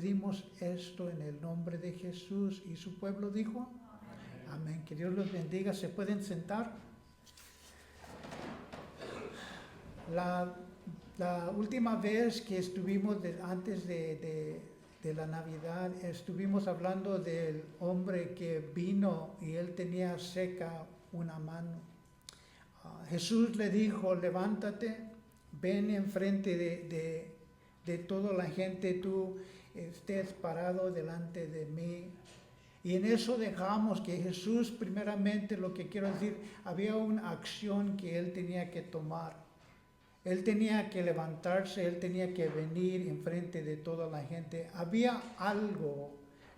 Pedimos esto en el nombre de Jesús y su pueblo dijo, amén. Que Dios los bendiga. ¿Se pueden sentar? La última vez que estuvimos antes de la Navidad, estuvimos hablando del hombre que vino y él tenía seca una mano. Jesús le dijo, levántate, ven enfrente de toda la gente, tú estés parado delante de mí. Y en eso dejamos que Jesús, primeramente, lo que quiero decir, había una acción que él tenía que tomar. Él tenía que levantarse, él tenía que venir enfrente de toda la gente. Había algo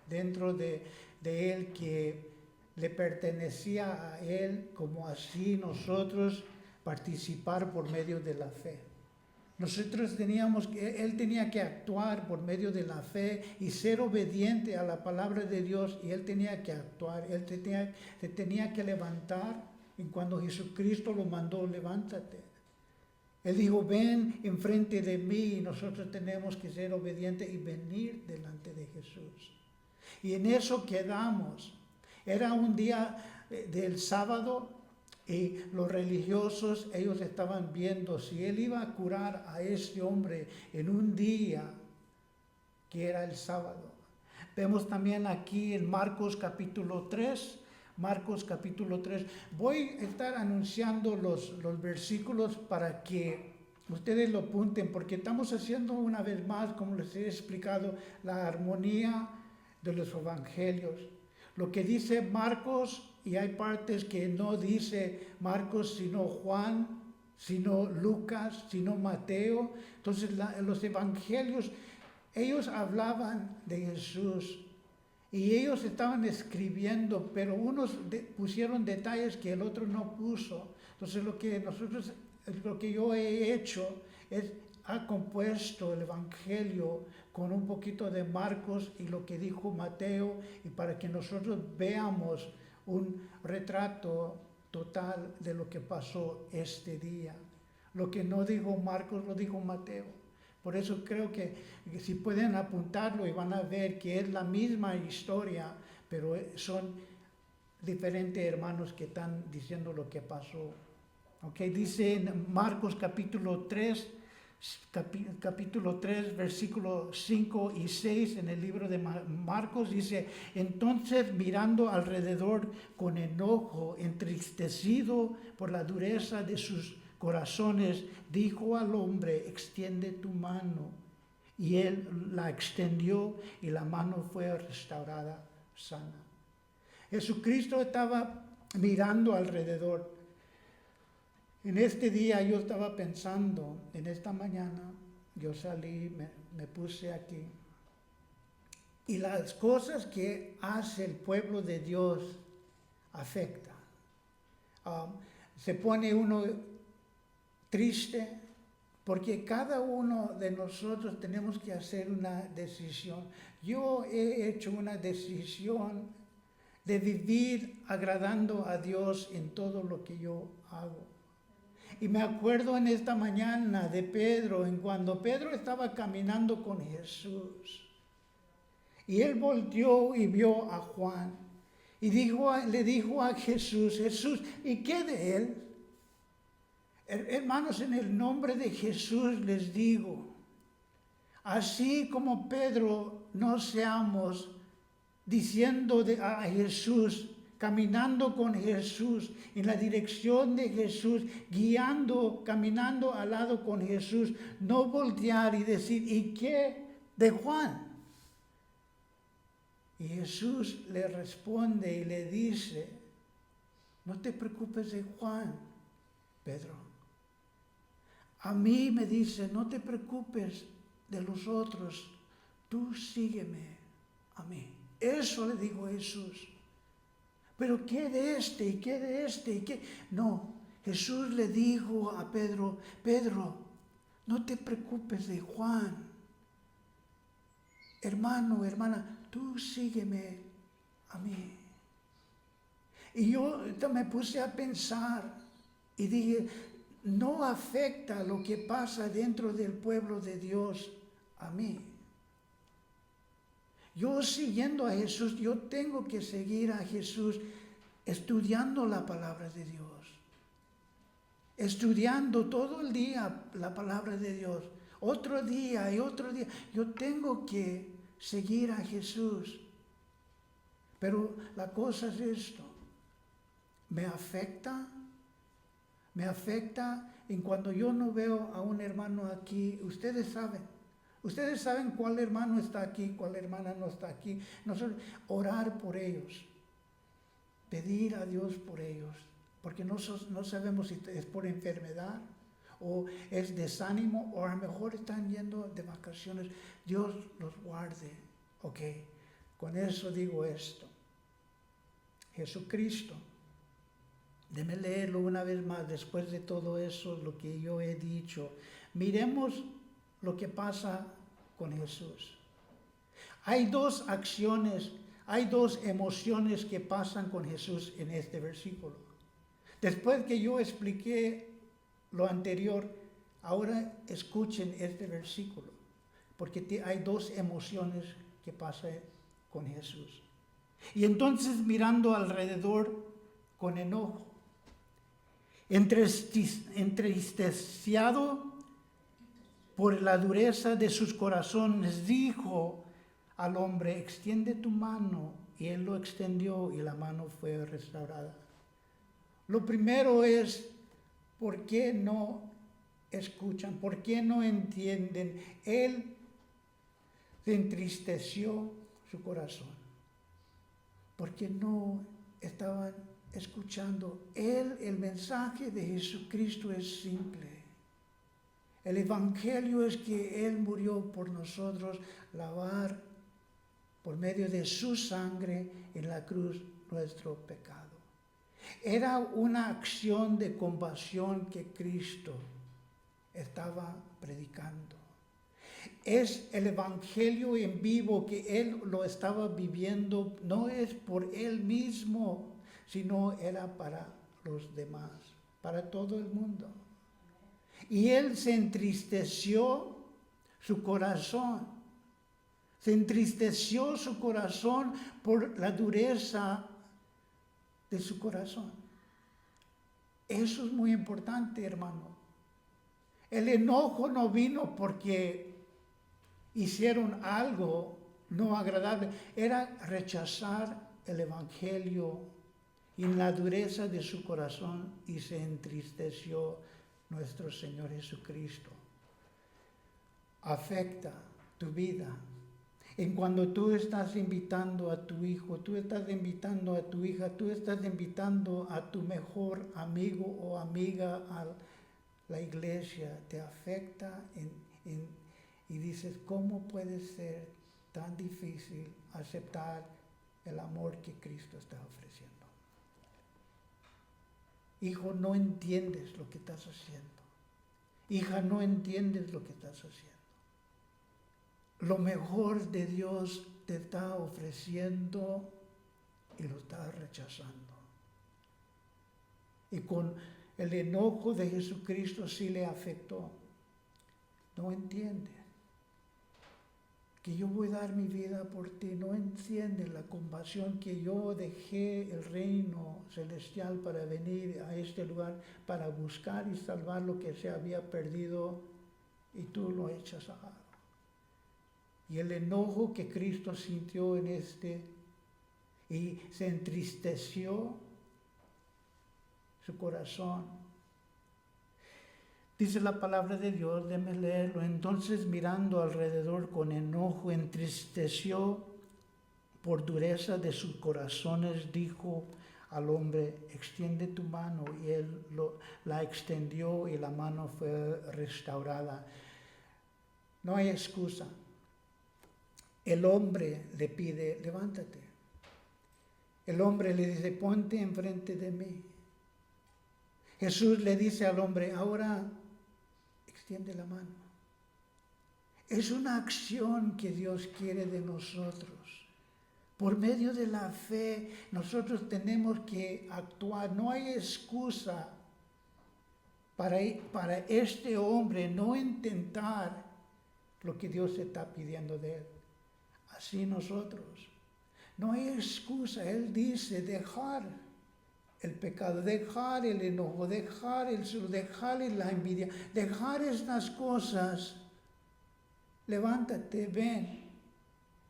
dentro de él que le pertenecía a él, como así nosotros participar por medio de la fe. Él tenía que actuar por medio de la fe y ser obediente a la palabra de Dios, y él tenía que actuar, se tenía que levantar, y cuando Jesucristo lo mandó, levántate. Él dijo, ven enfrente de mí, y nosotros tenemos que ser obedientes y venir delante de Jesús. Y en eso quedamos. Era un día del sábado, y los religiosos, ellos estaban viendo si él iba a curar a ese hombre en un día que era el sábado. Vemos también aquí en Marcos capítulo 3. Marcos capítulo 3. Voy a estar anunciando los versículos para que ustedes lo apunten, porque estamos haciendo una vez más, como les he explicado, la armonía de los evangelios. Lo que dice Marcos, y hay partes que no dice Marcos, sino Juan, sino Lucas, sino Mateo. Entonces los evangelios, ellos hablaban de Jesús. Y ellos estaban escribiendo, pero unos pusieron detalles que el otro no puso. Entonces lo que yo he hecho es, ha compuesto el evangelio con un poquito de Marcos y lo que dijo Mateo, y para que nosotros veamos un retrato total de lo que pasó este día. Lo que no dijo Marcos, lo dijo Mateo. Por eso creo que si pueden apuntarlo y van a ver que es la misma historia, pero son diferentes hermanos que están diciendo lo que pasó. Okay, dice en Marcos capítulo 3, versículos 5 y 6 en el libro de Marcos, dice, entonces mirando alrededor con enojo, entristecido por la dureza de sus corazones, dijo al hombre, extiende tu mano. Y él la extendió y la mano fue restaurada sana. Jesucristo estaba mirando alrededor. En este día yo estaba pensando, en esta mañana, yo salí, me puse aquí. Y las cosas que hace el pueblo de Dios afectan. Se pone uno triste, porque cada uno de nosotros tenemos que hacer una decisión. Yo he hecho una decisión de vivir agradando a Dios en todo lo que yo hago. Y me acuerdo en esta mañana de Pedro, en cuando Pedro estaba caminando con Jesús. Y él volteó y vio a Juan. Y le dijo a Jesús, ¿y qué de él? Hermanos, en el nombre de Jesús les digo, así como Pedro, no seamos diciendo a Jesús, caminando con Jesús, en la dirección de Jesús, caminando al lado con Jesús, no voltear y decir, ¿y qué de Juan? Y Jesús le responde y le dice, no te preocupes de Juan, Pedro. A mí me dice, no te preocupes de los otros, tú sígueme a mí. Eso le dijo Jesús. Pero ¿qué de este? ¿Y qué de este? ¿Y qué? No, Jesús le dijo a Pedro, Pedro, no te preocupes de Juan. Hermano, hermana, tú sígueme a mí. Y yo me puse a pensar y dije, no afecta lo que pasa dentro del pueblo de Dios a mí. Yo siguiendo a Jesús, yo tengo que seguir a Jesús estudiando la palabra de Dios. Estudiando todo el día la palabra de Dios. Otro día y otro día. Yo tengo que seguir a Jesús. Pero la cosa es esto. Me afecta en cuando yo no veo a un hermano aquí. Ustedes saben cuál hermano está aquí, cuál hermana no está aquí. Nosotros orar por ellos, pedir a Dios por ellos, porque no sabemos si es por enfermedad o es desánimo o a lo mejor están yendo de vacaciones. Dios los guarde. Ok, con eso digo esto. Jesucristo. Déjeme leerlo una vez más después de todo eso, lo que yo he dicho. Miremos lo que pasa con Jesús. Hay dos acciones, hay dos emociones que pasan con Jesús en este versículo. Después que yo expliqué lo anterior, ahora escuchen este versículo, porque hay dos emociones que pasan con Jesús. Y entonces mirando alrededor con enojo, entristecido por la dureza de sus corazones, dijo al hombre, extiende tu mano. Y él lo extendió y la mano fue restaurada. Lo primero es, ¿por qué no escuchan? ¿Por qué no entienden? Él se entristeció su corazón, porque no estaban escuchando. El mensaje de Jesucristo es simple. El evangelio es que Él murió por nosotros, lavar por medio de su sangre en la cruz nuestro pecado. Era una acción de compasión que Cristo estaba predicando. Es el evangelio en vivo que Él lo estaba viviendo, no es por Él mismo, sino era para los demás, para todo el mundo. Y Él se entristeció su corazón. Se entristeció su corazón por la dureza de su corazón. Eso es muy importante, hermano. El enojo no vino porque hicieron algo no agradable. Era rechazar el evangelio en la dureza de su corazón y se entristeció nuestro Señor Jesucristo. Afecta tu vida. En cuando tú estás invitando a tu hijo, tú estás invitando a tu hija, tú estás invitando a tu mejor amigo o amiga a la iglesia, te afecta y dices, ¿cómo puede ser tan difícil aceptar el amor que Cristo está ofreciendo? Hijo, no entiendes lo que estás haciendo. Hija, no entiendes lo que estás haciendo. Lo mejor de Dios te está ofreciendo y lo estás rechazando. Y con el enojo de Jesucristo sí le afectó. No entiende que yo voy a dar mi vida por ti. No entiende la compasión que yo dejé el reino celestial para venir a este lugar, para buscar y salvar lo que se había perdido y tú lo echas a lado. Y el enojo que Cristo sintió en y se entristeció su corazón. Dice la palabra de Dios, déjame leerlo. Entonces mirando alrededor con enojo, entristeció por dureza de sus corazones, dijo al hombre, extiende tu mano. Y él la extendió y la mano fue restaurada. No hay excusa. El hombre le pide, levántate. El hombre le dice, ponte enfrente de mí. Jesús le dice al hombre, ahora extiende la mano. Es una acción que Dios quiere de nosotros. Por medio de la fe, nosotros tenemos que actuar. No hay excusa para este hombre no intentar lo que Dios está pidiendo de él. Así nosotros. No hay excusa. Él dice dejar el pecado, dejar el enojo, dejar el celo, dejar la envidia, dejar estas cosas. Levántate, ven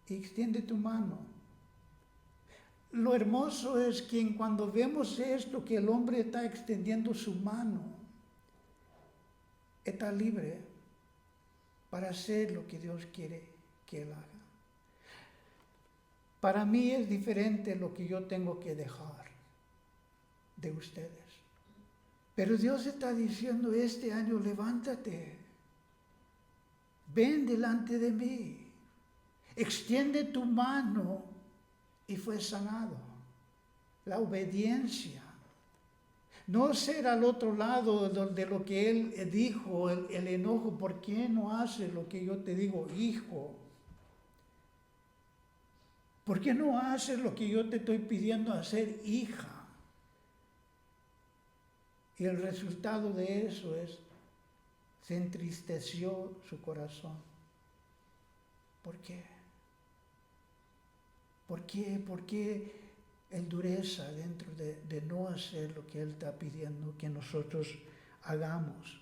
y extiende tu mano. Lo hermoso es que cuando vemos esto, que el hombre está extendiendo su mano, está libre para hacer lo que Dios quiere que él haga. Para mí es diferente lo que yo tengo que dejar de ustedes. Pero Dios está diciendo este año, levántate, ven delante de mí, extiende tu mano, y fue sanado. La obediencia. No ser al otro lado de lo que él dijo, el enojo. ¿Por qué no haces lo que yo te digo, hijo? ¿Por qué no haces lo que yo te estoy pidiendo hacer, hija? Y el resultado de eso es, se entristeció su corazón. ¿Por qué? ¿Por qué el dureza dentro de no hacer lo que Él está pidiendo que nosotros hagamos?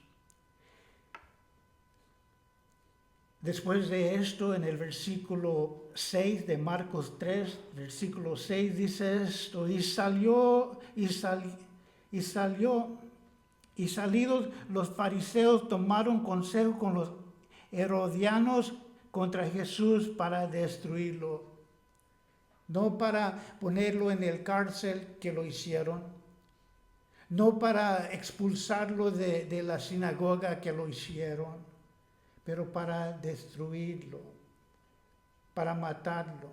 Después de esto, en el versículo 6 de Marcos 3, versículo 6 dice esto: y salidos los fariseos tomaron consejo con los herodianos contra Jesús para destruirlo. No para ponerlo en el cárcel, que lo hicieron. No para expulsarlo de la sinagoga, que lo hicieron. Pero para destruirlo, para matarlo.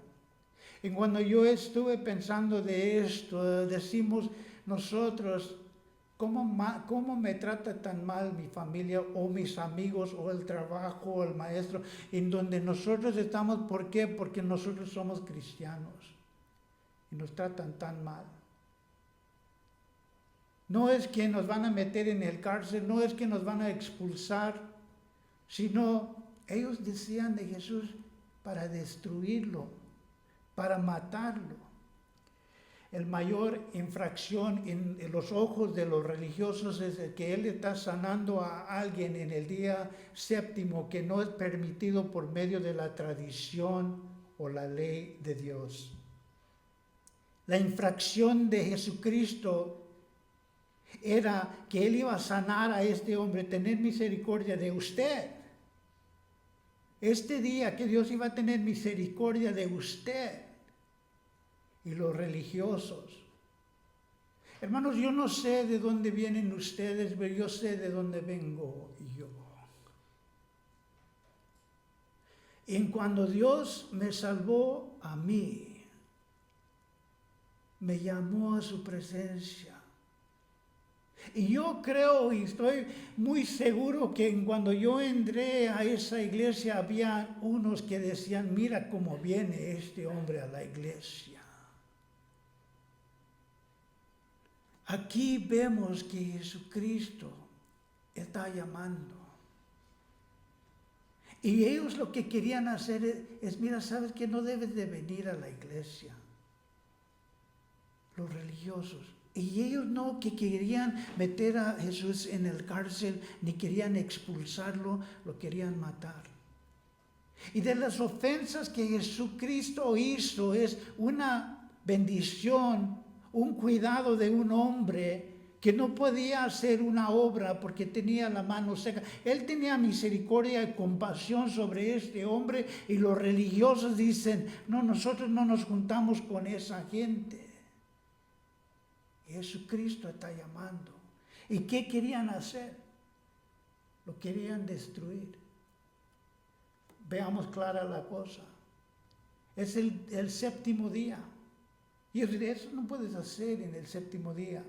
Y cuando yo estuve pensando de esto, decimos nosotros, ¿cómo me trata tan mal mi familia o mis amigos o el trabajo o el maestro? En donde nosotros estamos, ¿por qué? Porque nosotros somos cristianos y nos tratan tan mal. No es que nos van a meter en el cárcel, no es que nos van a expulsar, sino ellos decían de Jesús para destruirlo, para matarlo. El mayor infracción en los ojos de los religiosos es el que Él está sanando a alguien en el día séptimo, que no es permitido por medio de la tradición o la ley de Dios. La infracción de Jesucristo era que Él iba a sanar a este hombre, tener misericordia de usted. Este día que Dios iba a tener misericordia de usted. Y los religiosos. Hermanos, yo no sé de dónde vienen ustedes, pero yo sé de dónde vengo yo. Y cuando Dios me salvó a mí, me llamó a su presencia. Y yo creo y estoy muy seguro que cuando yo entré a esa iglesia había unos que decían, mira cómo viene este hombre a la iglesia. Aquí vemos que Jesucristo está llamando. Y ellos lo que querían hacer es, mira, ¿sabes que no debes de venir a la iglesia? Los religiosos. Y ellos no que querían meter a Jesús en el cárcel, ni querían expulsarlo, lo querían matar. Y de las ofensas que Jesucristo hizo es una bendición, un cuidado de un hombre que no podía hacer una obra porque tenía la mano seca. Él tenía misericordia y compasión sobre este hombre, y los religiosos dicen, no, nosotros no nos juntamos con esa gente. Jesucristo está llamando. ¿Y qué querían hacer? Lo querían destruir. Veamos clara la cosa. Es el séptimo día. Y yo diré, eso no puedes hacer en el séptimo día.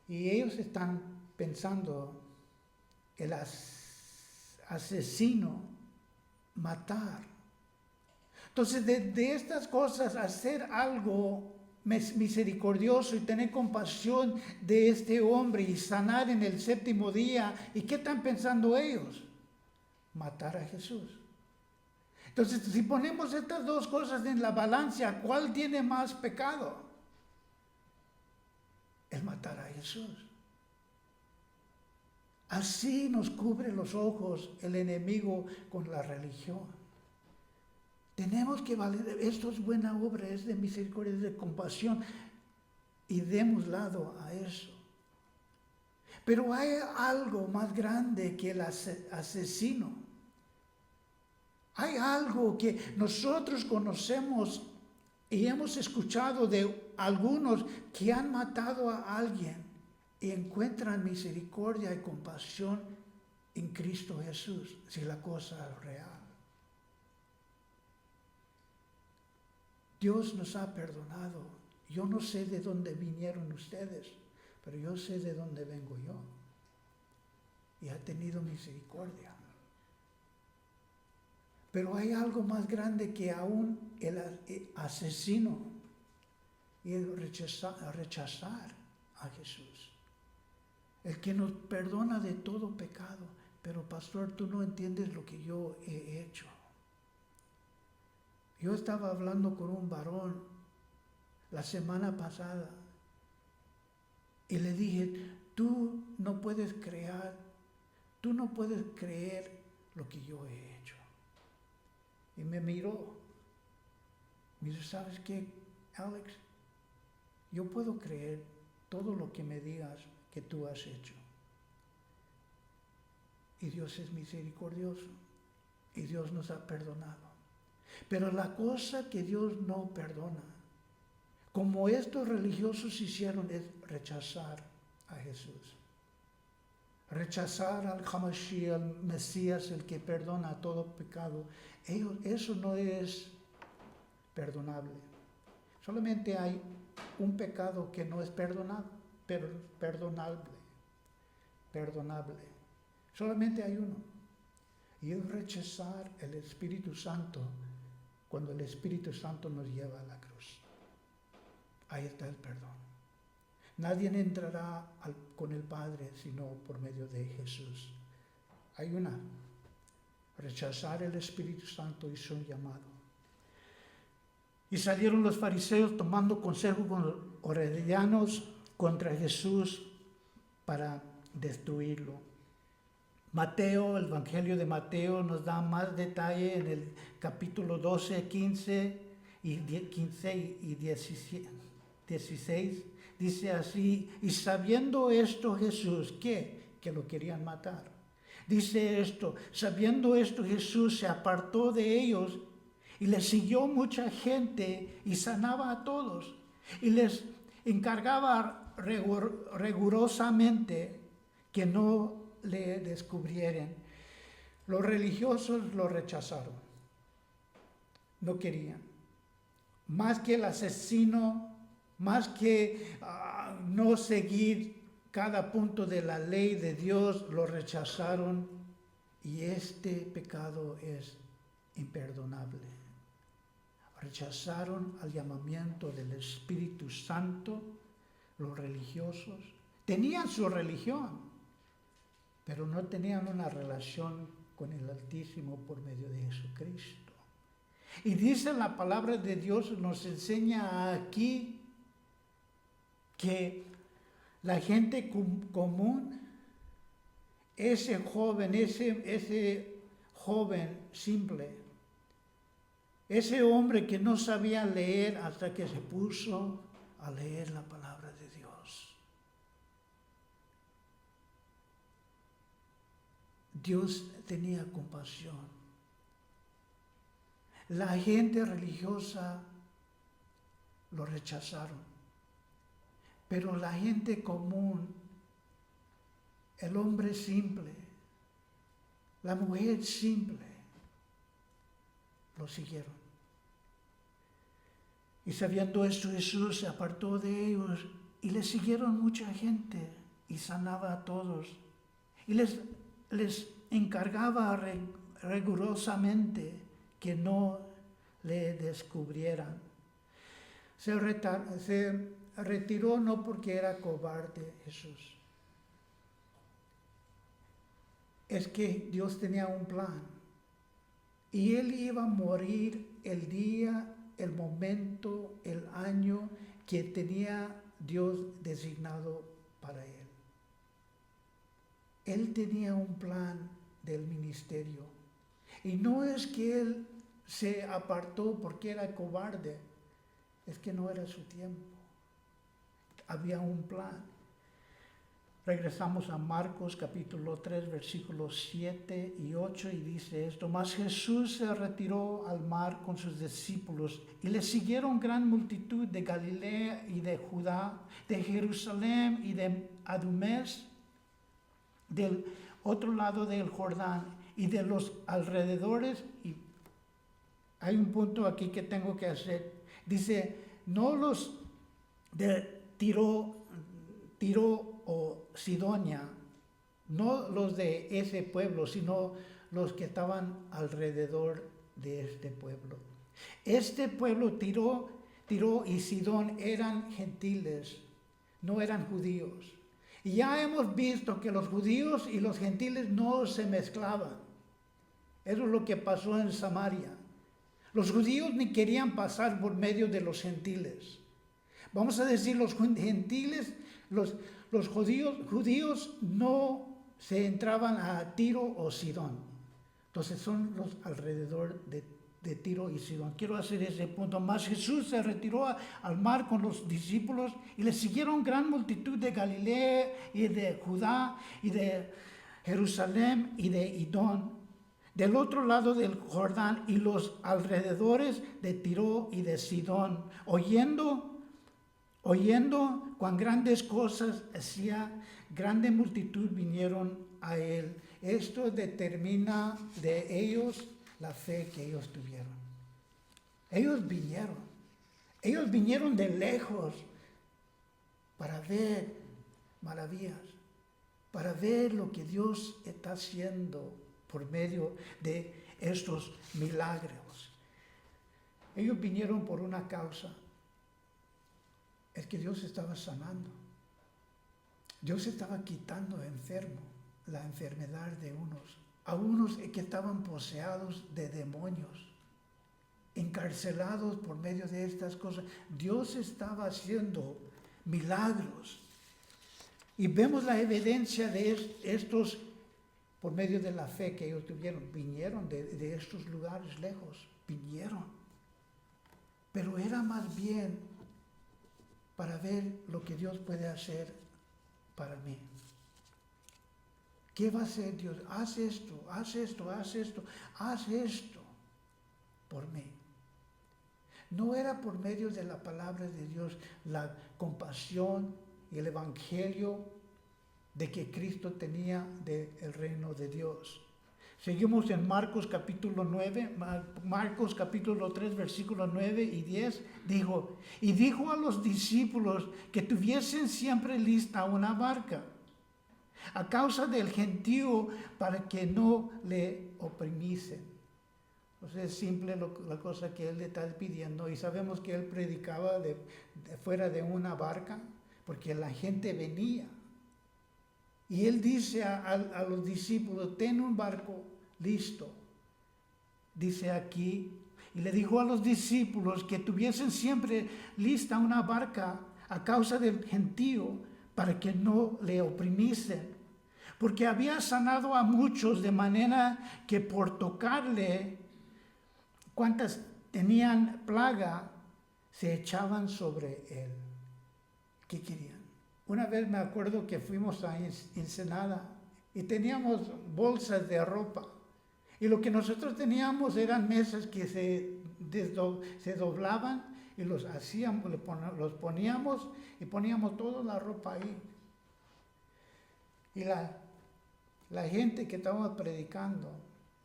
Y ellos están pensando, el asesino, matar. Entonces, de estas cosas, hacer algo misericordioso y tener compasión de este hombre y sanar en el séptimo día. ¿Y qué están pensando ellos? Matar a Jesús. Entonces, si ponemos estas dos cosas en la balanza, ¿cuál tiene más pecado? El matar a Jesús. Así nos cubre los ojos el enemigo con la religión. Tenemos que valer, esto es buena obra, es de misericordia, es de compasión, y demos lado a eso. Pero hay algo más grande que el asesino. Hay algo que nosotros conocemos y hemos escuchado de algunos que han matado a alguien y encuentran misericordia y compasión en Cristo Jesús, si la cosa es real. Dios nos ha perdonado. Yo no sé de dónde vinieron ustedes, pero yo sé de dónde vengo yo. Y ha tenido misericordia. Pero hay algo más grande que aún el asesino y el rechazar a Jesús. El que nos perdona de todo pecado. Pero pastor, tú no entiendes lo que yo he hecho. Yo estaba hablando con un varón la semana pasada y le dije, tú no puedes creer lo que yo he hecho. Y me miró. Me dice, ¿sabes qué, Alex? Yo puedo creer todo lo que me digas que tú has hecho. Y Dios es misericordioso. Y Dios nos ha perdonado. Pero la cosa que Dios no perdona, como estos religiosos hicieron, es rechazar a Jesús. Rechazar al Hamashiach, al Mesías, el que perdona todo pecado. Eso no es perdonable. Solamente hay un pecado que no es perdonable. Solamente hay uno. Y es rechazar el Espíritu Santo cuando el Espíritu Santo nos lleva a la cruz. Ahí está el perdón. Nadie entrará con el Padre sino por medio de Jesús. Hay una. Rechazar el Espíritu Santo y su llamado. Y salieron los fariseos tomando consejo con los herodianos contra Jesús para destruirlo. Mateo, el Evangelio de Mateo nos da más detalle en el capítulo 12, 15 y 16. Dice así, y sabiendo esto Jesús, ¿qué? Que lo querían matar. Dice esto, sabiendo esto Jesús se apartó de ellos y les siguió mucha gente y sanaba a todos. Y les encargaba rigurosamente que no le descubrieran. Los religiosos lo rechazaron. No querían. Más que el asesino, más que no seguir cada punto de la ley de Dios, lo rechazaron. Y este pecado es imperdonable. Rechazaron al llamamiento del Espíritu Santo, los religiosos. Tenían su religión, pero no tenían una relación con el Altísimo por medio de Jesucristo. Y dice la palabra de Dios, nos enseña aquí que la gente común, ese joven simple, ese hombre que no sabía leer hasta que se puso a leer la palabra de Dios. Dios tenía compasión. La gente religiosa lo rechazaron, pero la gente común, el hombre simple, la mujer simple, lo siguieron. Y sabiendo esto, Jesús se apartó de ellos y le siguieron mucha gente y sanaba a todos. Y les encargaba rigurosamente que no le descubrieran. Se retiró no porque era cobarde Jesús. Es que Dios tenía un plan. Y él iba a morir el día, el momento, el año que tenía Dios designado para él. Él tenía un plan del ministerio. Y no es que él se apartó porque era cobarde, es que no era su tiempo. Había un plan. Regresamos a Marcos capítulo 3, versículos 7 y 8 y dice esto: Mas Jesús se retiró al mar con sus discípulos y le siguieron gran multitud de Galilea y de Judá, de Jerusalén y de Adumés, del otro lado del Jordán y de los alrededores. Y hay un punto aquí que tengo que hacer. Dice, no los de Tiro o Sidonia, no los de ese pueblo, sino los que estaban alrededor de este pueblo. Este pueblo, Tiro y Sidón, eran gentiles, no eran judíos. Y ya hemos visto que los judíos y los gentiles no se mezclaban. Eso es lo que pasó en Samaria. Los judíos ni querían pasar por medio de los gentiles. Vamos a decir, los gentiles, los judíos no se entraban a Tiro o Sidón. Entonces son los alrededor de Tiro y Sidón. Quiero hacer ese punto. Mas Jesús se retiró al mar con los discípulos y le siguieron gran multitud de Galilea y de Judá y de Jerusalén y de Idón, del otro lado del Jordán y los alrededores de Tiro y de Sidón, oyendo cuán grandes cosas hacía, grande multitud vinieron a él. Esto determina de ellos la fe que ellos tuvieron. Ellos vinieron de lejos para ver maravillas, para ver lo que Dios está haciendo por medio de estos milagros. Ellos vinieron por una causa. Es que Dios estaba sanando. Dios estaba quitando la enfermedad de unos. A unos que estaban poseados de demonios, encarcelados por medio de estas cosas. Dios estaba haciendo milagros. Y vemos la evidencia de estos por medio de la fe que ellos tuvieron. Vinieron de estos lugares lejos. Vinieron. Pero era más bien para ver lo que Dios puede hacer para mí. ¿Qué va a hacer Dios? Haz esto, haz esto, haz esto, haz esto por mí. No era por medio de la palabra de Dios, la compasión y el evangelio de que Cristo tenía del reino de Dios. Seguimos en Marcos capítulo 9, Marcos capítulo 3, versículos 9 y 10, dijo a los discípulos que tuviesen siempre lista una barca, a causa del gentío, para que no le oprimiesen. Entonces es simple la cosa que él le está pidiendo, y sabemos que él predicaba de fuera de una barca, porque la gente venía. Y él dice a los discípulos, ten un barco listo. Dice aquí, y le dijo a los discípulos que tuviesen siempre lista una barca a causa del gentío, para que no le oprimiesen. Porque había sanado a muchos, de manera que por tocarle, cuantas tenían plaga, se echaban sobre él. ¿Qué querían? Una vez me acuerdo que fuimos a Ensenada y teníamos bolsas de ropa. Y lo que nosotros teníamos eran mesas que se doblaban y los poníamos y poníamos toda la ropa ahí. Y la gente que estábamos predicando,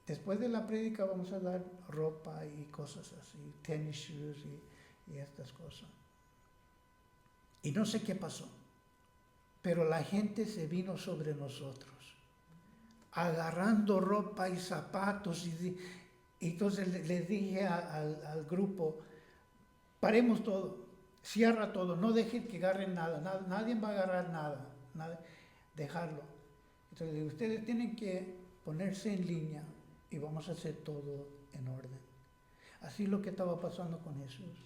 después de la prédica vamos a dar ropa y cosas así, tennis shoes y estas cosas. Y no sé qué pasó. Pero la gente se vino sobre nosotros, agarrando ropa y zapatos. Y entonces les dije al grupo, paremos todo, cierra todo, no dejen que agarren nada, nadie va a agarrar nada, dejarlo. Entonces ustedes tienen que ponerse en línea y vamos a hacer todo en orden. Así lo que estaba pasando con Jesús.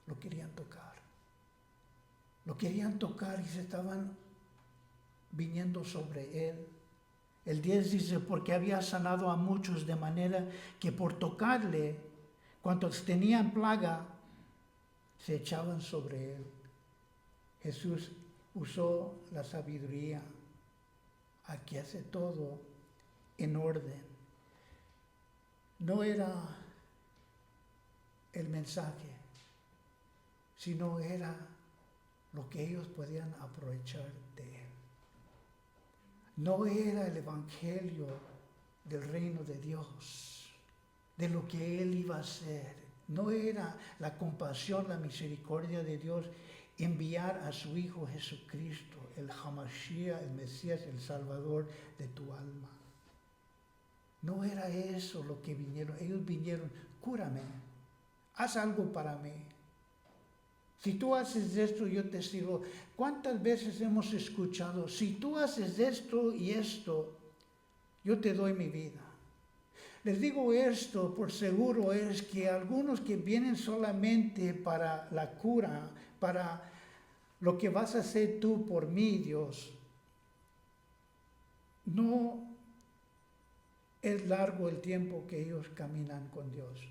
Lo querían tocar. Lo querían tocar y se estaban viniendo sobre él. El 10 dice, porque había sanado a muchos de manera que por tocarle, cuantos tenían plaga, se echaban sobre él. Jesús usó la sabiduría. Aquí hace todo en orden. No era el mensaje, sino era lo que ellos podían aprovechar de él. No era el evangelio del reino de Dios, de lo que él iba a hacer. No era la compasión, la misericordia de Dios, enviar a su Hijo Jesucristo, el Hamashiach, el Mesías, el Salvador de tu alma. No era eso lo que vinieron. Ellos vinieron, cúrame, haz algo para mí. Si tú haces esto, yo te sirvo. ¿Cuántas veces hemos escuchado, si tú haces esto y esto, yo te doy mi vida? Les digo esto por seguro, es que algunos que vienen solamente para la cura, para lo que vas a hacer tú por mí, Dios, no es largo el tiempo que ellos caminan con Dios.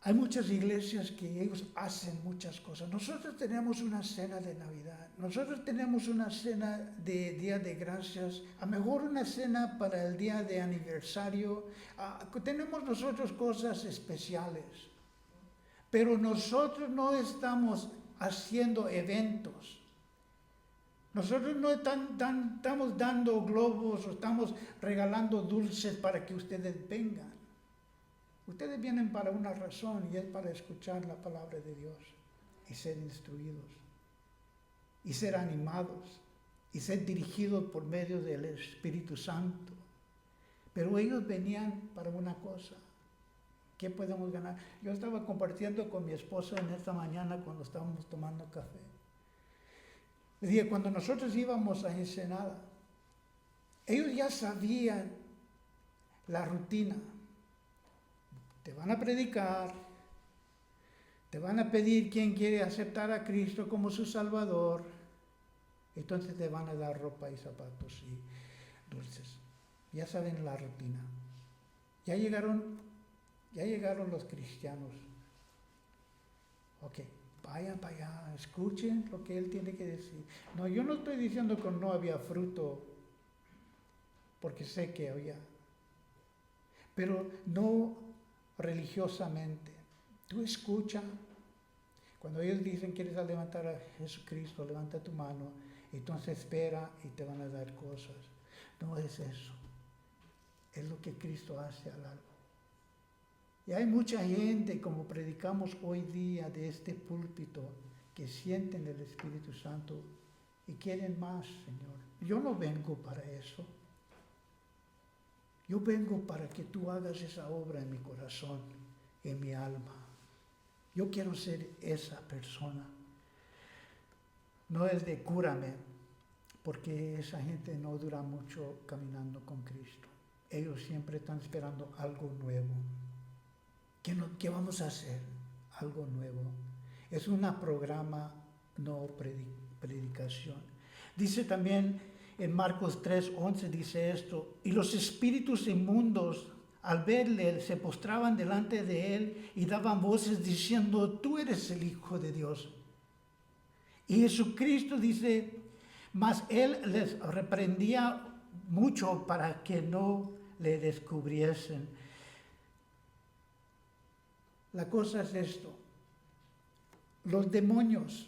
Hay muchas iglesias que ellos hacen muchas cosas. Nosotros tenemos una cena de Navidad. Nosotros tenemos una cena de Día de Gracias. A lo mejor una cena para el día de aniversario. Tenemos nosotros cosas especiales. Pero nosotros no estamos haciendo eventos. Nosotros no estamos dando globos o estamos regalando dulces para que ustedes vengan. Ustedes vienen para una razón y es para escuchar la palabra de Dios y ser instruidos y ser animados y ser dirigidos por medio del Espíritu Santo. Pero ellos venían para una cosa. ¿Qué podemos ganar? Yo estaba compartiendo con mi esposa en esta mañana cuando estábamos tomando café. Le dije, cuando nosotros íbamos a Ensenada, ellos ya sabían la rutina. Te van a predicar, te van a pedir quién quiere aceptar a Cristo como su Salvador, entonces te van a dar ropa y zapatos y dulces. Ya saben la rutina. Ya llegaron los cristianos. Ok, vayan para allá, escuchen lo que Él tiene que decir. No, yo no estoy diciendo que no había fruto, porque sé que había, pero no religiosamente. Tú escucha. Cuando ellos dicen quieres levantar a Jesucristo, levanta tu mano, entonces espera y te van a dar cosas. No es eso. Es lo que Cristo hace al alma. Y hay mucha gente, como predicamos hoy día de este púlpito, que sienten el Espíritu Santo y quieren más, Señor. Yo no vengo para eso. Yo vengo para que tú hagas esa obra en mi corazón, en mi alma. Yo quiero ser esa persona. No es de cúrame, porque esa gente no dura mucho caminando con Cristo. Ellos siempre están esperando algo nuevo. ¿Qué vamos a hacer? Algo nuevo. Es un programa, no predicación. Dice también en Marcos 3:11 dice esto, y los espíritus inmundos al verle se postraban delante de él y daban voces diciendo, tú eres el Hijo de Dios. Y Jesucristo dice, mas él les reprendía mucho para que no le descubriesen. La cosa es esto, los demonios,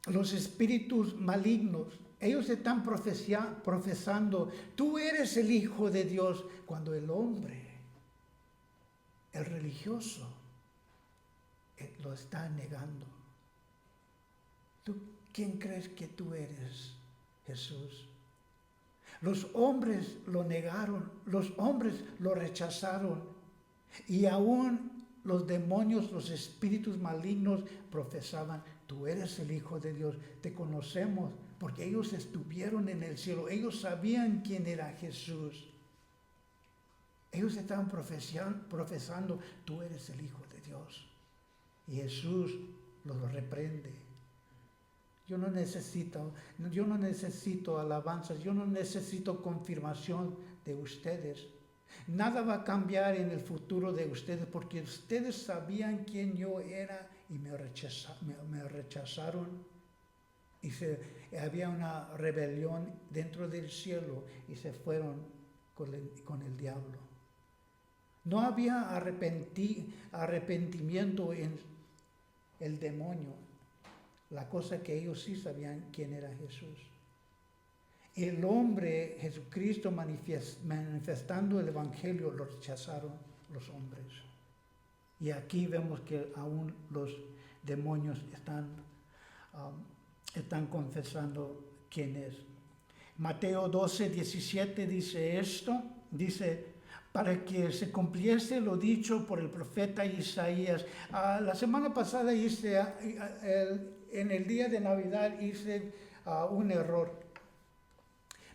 los espíritus malignos, ellos están profesando, tú eres el Hijo de Dios, cuando el hombre, el religioso, lo está negando. ¿Tú quién crees que tú eres, Jesús? Los hombres lo negaron, los hombres lo rechazaron y aún los demonios, los espíritus malignos profesaban, tú eres el Hijo de Dios, te conocemos, porque ellos estuvieron en el cielo, ellos sabían quién era Jesús. Ellos estaban profesando, tú eres el Hijo de Dios. Y Jesús los reprende. Yo no necesito alabanzas, yo no necesito confirmación de ustedes. Nada va a cambiar en el futuro de ustedes porque ustedes sabían quién yo era y me rechazaron. Y había una rebelión dentro del cielo y se fueron con el diablo. No había arrepentimiento en el demonio. La cosa que ellos sí sabían quién era Jesús. El hombre, Jesucristo, manifestando el Evangelio, lo rechazaron los hombres. Y aquí vemos que aún los demonios están confesando quién es. Mateo 12:17 dice esto, dice, para que se cumpliese lo dicho por el profeta Isaías. La semana pasada en el día de Navidad hice un error.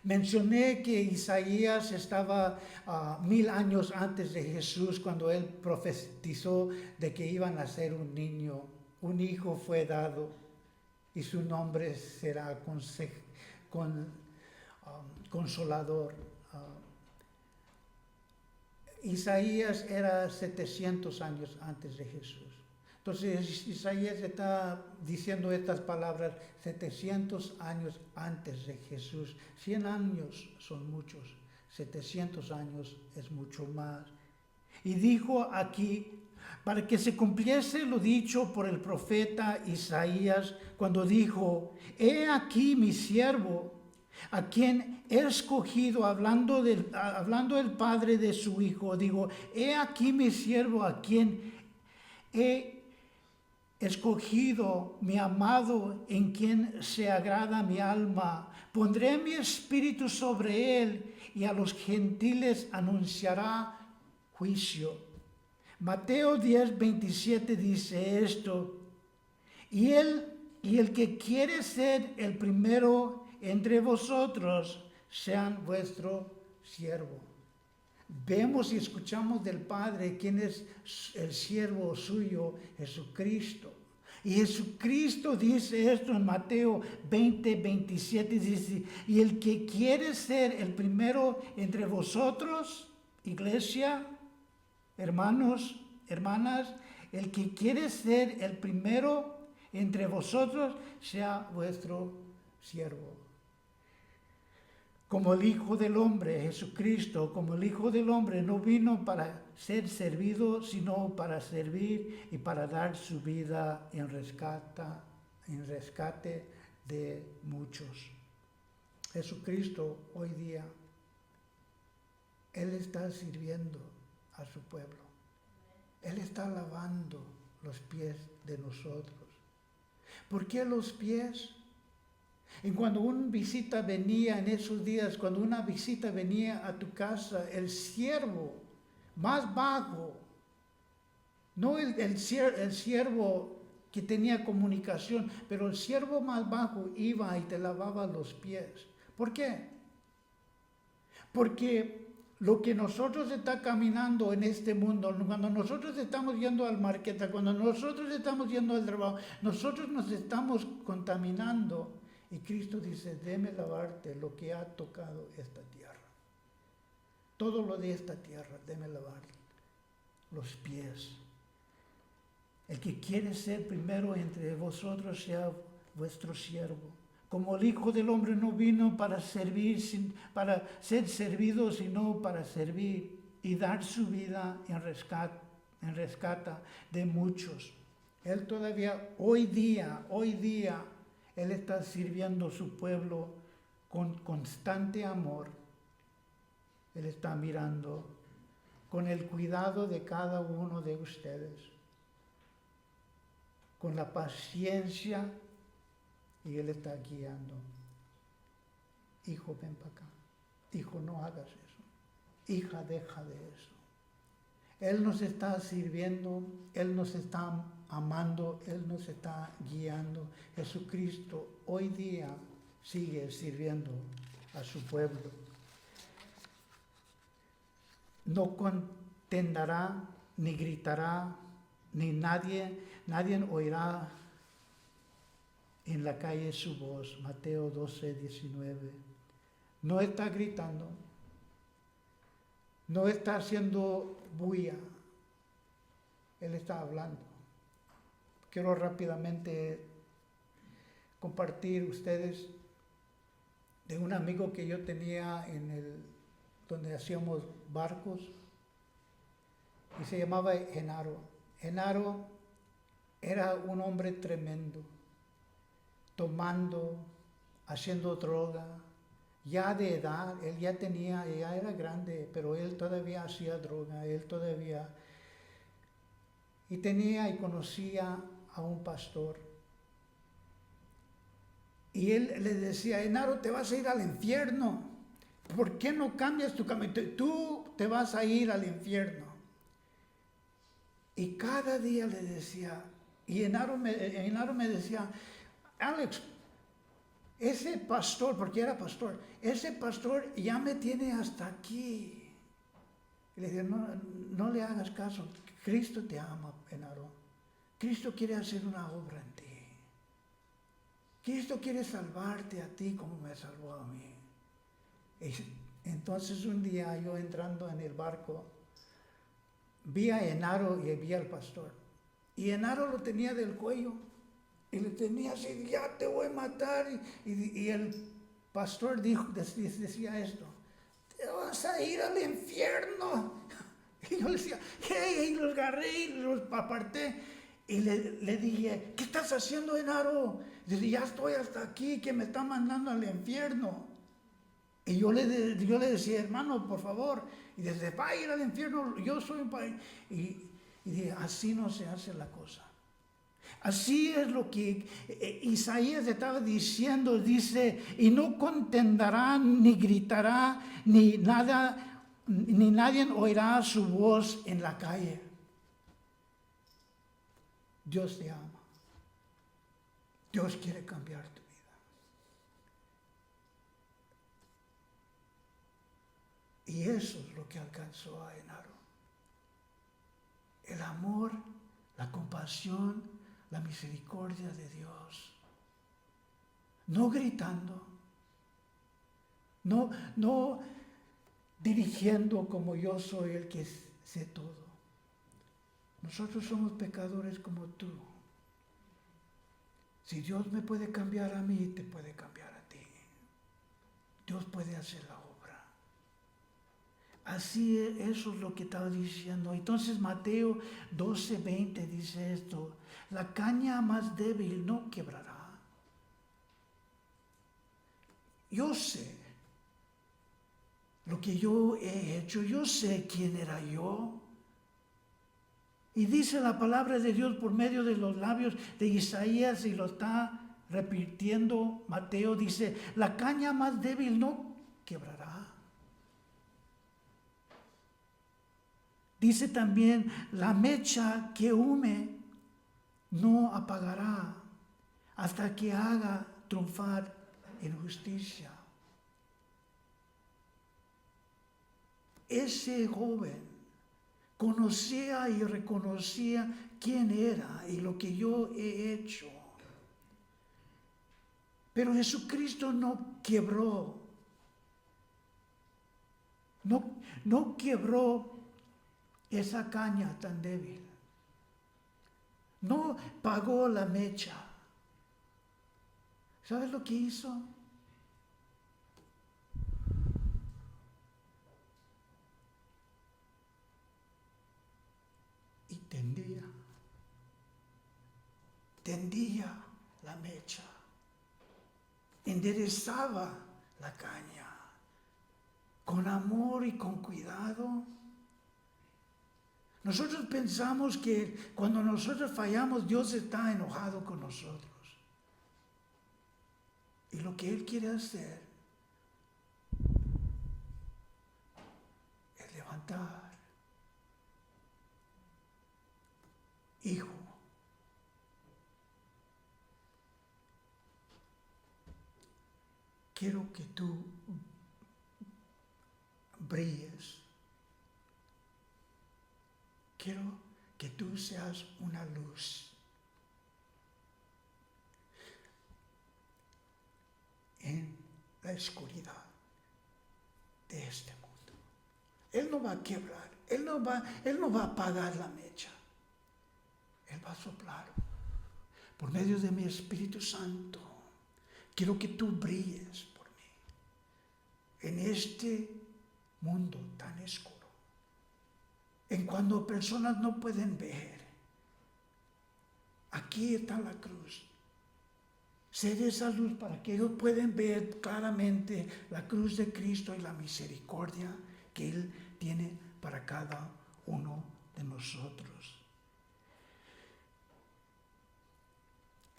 Mencioné que Isaías estaba 1000 años antes de Jesús cuando él profetizó de que iba a nacer un niño, un hijo fue dado y su nombre será consolador. Isaías era 700 años antes de Jesús. Entonces Isaías está diciendo estas palabras 700 años antes de Jesús. 100 años son muchos, 700 años es mucho más. Y dijo aquí, para que se cumpliese lo dicho por el profeta Isaías, cuando dijo, he aquí mi siervo, a quien he escogido, hablando el Padre de su Hijo, digo, he aquí mi siervo, a quien he escogido, mi amado, en quien se agrada mi alma. Pondré mi espíritu sobre él y a los gentiles anunciará juicio. Mateo 10:27 dice esto, y el que quiere ser el primero entre vosotros, sean vuestro siervo. Vemos y escuchamos del Padre quién es el siervo suyo, Jesucristo. Y Jesucristo dice esto en Mateo 20:27, dice, y el que quiere ser el primero entre vosotros, iglesia, hermanos, hermanas, el que quiere ser el primero entre vosotros, sea vuestro siervo. Como el Hijo del Hombre, Jesucristo, como el Hijo del Hombre, no vino para ser servido, sino para servir y para dar su vida en rescate de muchos. Jesucristo hoy día, Él está sirviendo a su pueblo. Él está lavando los pies de nosotros. ¿Por qué los pies? Y cuando una visita venía en esos días, cuando una visita venía a tu casa, el siervo más bajo, no el siervo que tenía comunicación, pero el siervo más bajo iba y te lavaba los pies. ¿Por qué? Porque lo que nosotros está caminando en este mundo, cuando nosotros estamos yendo al marqueta, cuando nosotros estamos yendo al trabajo, nosotros nos estamos contaminando. Y Cristo dice, déme lavarte lo que ha tocado esta tierra. Todo lo de esta tierra, déme lavar los pies. El que quiere ser primero entre vosotros sea vuestro siervo. Como el Hijo del Hombre no vino para servir, para ser servido, sino para servir y dar su vida en rescate de muchos. Él todavía, hoy día, Él está sirviendo a su pueblo con constante amor. Él está mirando con el cuidado de cada uno de ustedes, con la paciencia, y Él está guiando. Hijo, ven para acá. Hijo, no hagas eso. Hija, deja de eso. Él nos está sirviendo, Él nos está amando, Él nos está guiando. Jesucristo hoy día sigue sirviendo a su pueblo. no contenderá, ni gritará, ni nadie oirá en la calle su voz. Mateo 12:19. No está gritando, no está haciendo bulla, Él está hablando. Quiero rápidamente compartir ustedes de un amigo que yo tenía donde hacíamos barcos, y se llamaba Genaro. Genaro era un hombre tremendo, tomando, haciendo droga, ya de edad, él ya era grande, pero él todavía hacía droga, y conocía a un pastor. Y él le decía: Genaro, te vas a ir al infierno. ¿Por qué no cambias tu camino? Tú te vas a ir al infierno. Y cada día le decía, y Genaro me decía: Alex, ese pastor, porque era pastor, ese pastor ya me tiene hasta aquí. Y le dije: no le hagas caso, Cristo te ama, Genaro. Cristo quiere hacer una obra en ti. Cristo quiere salvarte a ti como me salvó a mí. Y entonces un día yo entrando en el barco, vi a Genaro y vi al pastor. Y Genaro lo tenía del cuello y le tenía así: ya te voy a matar. Y el pastor decía esto: te vas a ir al infierno. Y yo le decía: ¿qué? Y los agarré y los aparté. Y le dije: ¿qué estás haciendo, Genaro? Dice: ya estoy hasta aquí, que me está mandando al infierno. Y yo le decía: hermano, por favor. Y dice: va a ir al infierno, yo soy un país. Y dije: así no se hace la cosa. Así es lo que Isaías estaba diciendo. Dice: y no contenderá, ni gritará, ni nadie oirá su voz en la calle. Dios te ama. Dios quiere cambiar tu vida. Y eso es lo que alcanzó a Genaro. El amor, la compasión, la misericordia de Dios. No gritando, no dirigiendo como yo soy el que sé todo. Nosotros somos pecadores como tú. Si Dios me puede cambiar a mí, te puede cambiar a ti. Dios puede hacer la obra. Así eso es lo que estaba diciendo. Entonces Mateo 12:20 dice esto: la caña más débil no quebrará. Yo sé lo que yo he hecho, yo sé quién era yo. Y dice la palabra de Dios por medio de los labios de Isaías, y lo está repitiendo Mateo, dice: la caña más débil no quebrará. Dice también: la mecha que hume no apagará hasta que haga triunfar en justicia. Ese joven conocía y reconocía quién era y lo que yo he hecho. Pero Jesucristo no quebró. No quebró esa caña tan débil. No pagó la mecha. ¿Sabes lo que hizo? Y tendía la mecha, enderezaba la caña, con amor y con cuidado. Nosotros pensamos que cuando nosotros fallamos, Dios está enojado con nosotros. Y lo que Él quiere hacer es levantar. Hijo, quiero que tú brilles quiero que tú seas una luz en la oscuridad de este mundo. Él no va a quebrar, Él no va a apagar la mecha. Él va a soplar por medio de mi Espíritu Santo. Quiero que tú brilles por mí en este mundo tan oscuro, en cuando personas no pueden ver. Aquí está la cruz. Ser esa luz para que ellos puedan ver claramente la cruz de Cristo y la misericordia que Él tiene para cada uno de nosotros.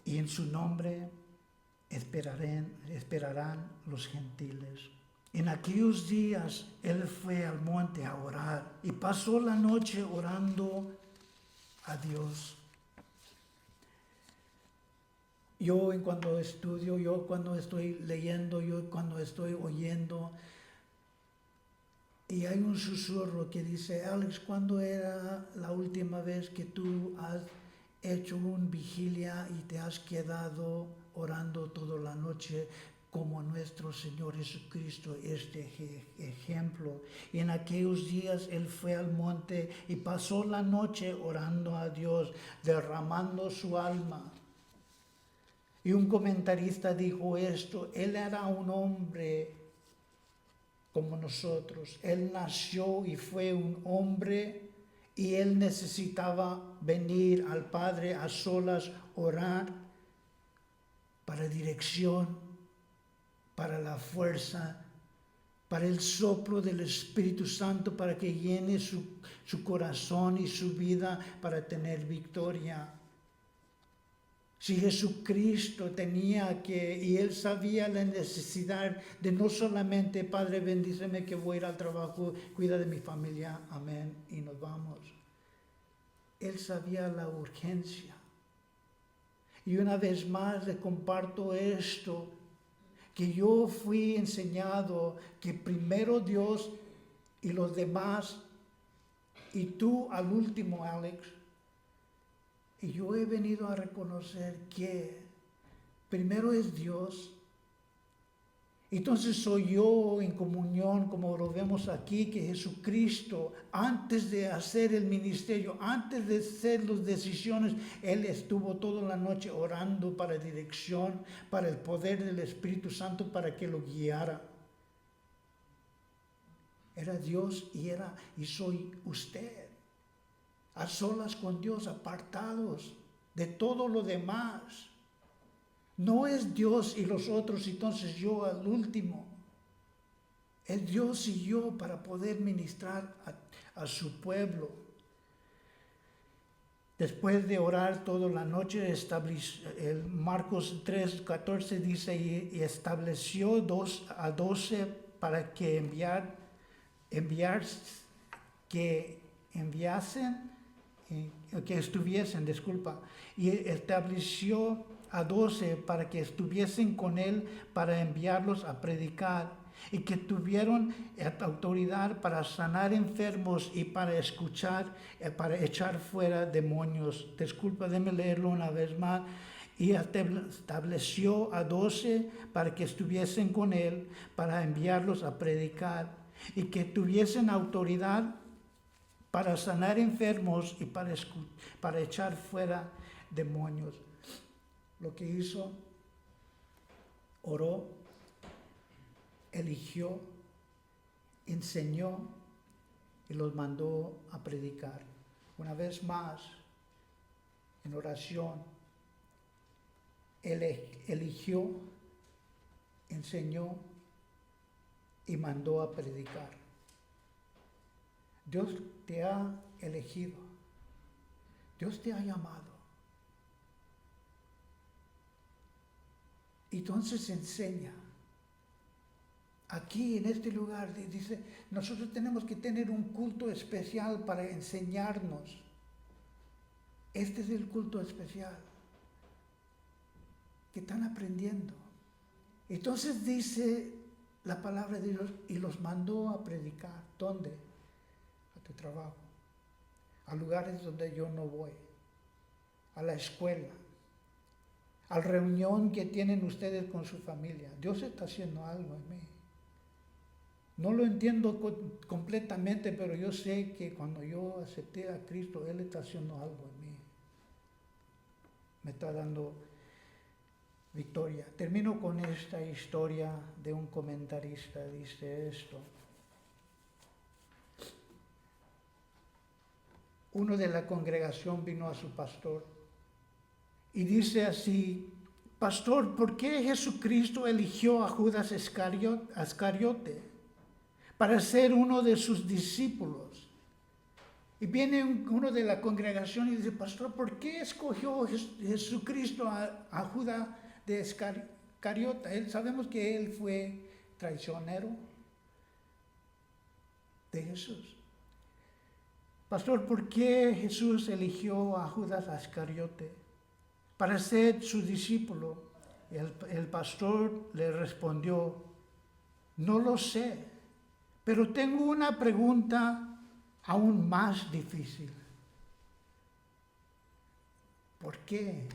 Y en su nombre esperarán los gentiles. En aquellos días Él fue al monte a orar y pasó la noche orando a Dios. Yo cuando estudio, yo cuando estoy leyendo, yo cuando estoy oyendo, y hay un susurro que dice: Alex, ¿cuándo era la última vez que tú has hecho una vigilia y te has quedado orando toda la noche como nuestro Señor Jesucristo, este ejemplo? Y en aquellos días Él fue al monte y pasó la noche orando a Dios, derramando su alma. Y un comentarista dijo esto: Él era un hombre como nosotros. Él nació y fue un hombre, y Él necesitaba venir al Padre a solas, orar para dirección, para la fuerza, para el soplo del Espíritu Santo, para que llene su corazón y su vida para tener victoria. Si Jesucristo y Él sabía la necesidad de no solamente: Padre, bendíceme que voy a ir al trabajo, cuida de mi familia, amén, y nos vamos. Él sabía la urgencia. Y una vez más le comparto esto, que yo fui enseñado que primero Dios y los demás, y tú al último, Alex. Y yo he venido a reconocer que primero es Dios. Entonces soy yo en comunión, como lo vemos aquí, que Jesucristo, antes de hacer el ministerio, antes de hacer las decisiones, Él estuvo toda la noche orando para dirección, para el poder del Espíritu Santo, para que lo guiara. Era Dios y soy usted. A solas con Dios, apartados de todo lo demás. No es Dios y los otros, entonces yo al último. Es Dios y yo para poder ministrar a su pueblo. Después de orar toda la noche, el Marcos 3:14 dice: y estableció a 12 para que y estableció a 12 para que estuviesen con Él, para enviarlos a predicar, y que tuvieron autoridad para sanar enfermos y para echar fuera demonios. Déjame leerlo una vez más. Y estableció a 12 para que estuviesen con Él, para enviarlos a predicar, y que tuviesen autoridad para sanar enfermos y para echar fuera demonios. Lo que hizo, oró, eligió, enseñó y los mandó a predicar. Una vez más, en oración, Él eligió, enseñó y mandó a predicar. Dios te ha elegido. Dios te ha llamado. Entonces enseña. Aquí en este lugar dice, nosotros tenemos que tener un culto especial para enseñarnos. Este es el culto especial que están aprendiendo. Entonces dice la palabra de Dios, y los mandó a predicar. ¿Dónde? A tu trabajo, a lugares donde yo no voy, a la escuela, a la reunión que tienen ustedes con su familia. Dios está haciendo algo en mí. No lo entiendo completamente, pero yo sé que cuando yo acepté a Cristo, Él está haciendo algo en mí. Me está dando victoria. Termino con esta historia de un comentarista. Dice esto. Uno de la congregación vino a su pastor y dice así: Pastor, ¿por qué Jesucristo eligió a Judas Iscariote para ser uno de sus discípulos? Y viene uno de la congregación y dice: Pastor, ¿por qué escogió Jesucristo a Judas de Iscariote? Sabemos que él fue traicionero de Jesús. Pastor, ¿por qué Jesús eligió a Judas Iscariote para ser su discípulo? Y el pastor le respondió: no lo sé, pero tengo una pregunta aún más difícil. ¿Por qué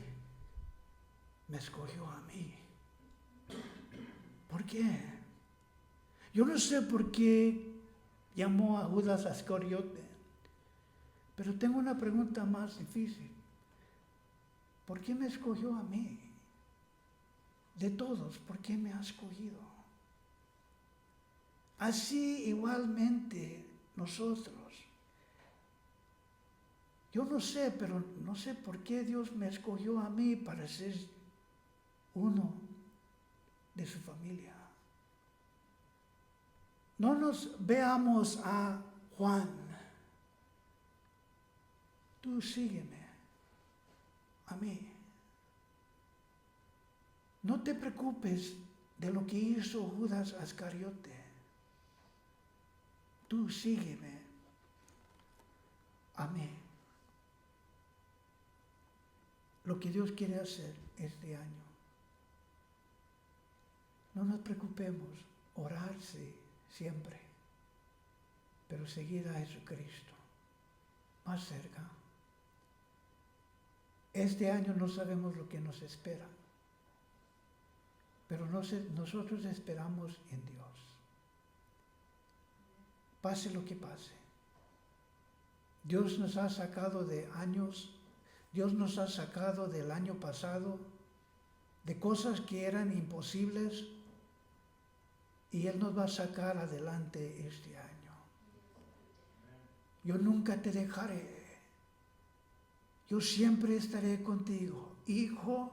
me escogió a mí? ¿Por qué? Yo no sé por qué llamó a Judas Iscariote, pero tengo una pregunta más difícil. ¿Por qué me escogió a mí? De todos, ¿por qué me ha escogido? Así igualmente nosotros. Yo no sé, pero no sé por qué Dios me escogió a mí para ser uno de su familia. No nos veamos a Juan. Tú sígueme a mí. No te preocupes de lo que hizo Judas Iscariote. Tú sígueme a mí. Lo que Dios quiere hacer este año. No nos preocupemos, orar sí, siempre, pero seguir a Jesucristo más cerca. Este año no sabemos lo que nos espera, pero nosotros esperamos en Dios. Pase lo que pase. Dios nos ha sacado de años, Dios nos ha sacado del año pasado, de cosas que eran imposibles, y Él nos va a sacar adelante este año. Yo nunca te dejaré. Yo siempre estaré contigo, hijo.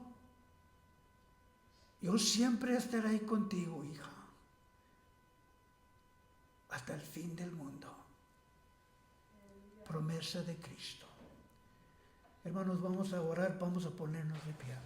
Yo siempre estaré contigo, hija. Hasta el fin del mundo. Promesa de Cristo. Hermanos, vamos a orar, vamos a ponernos de pie.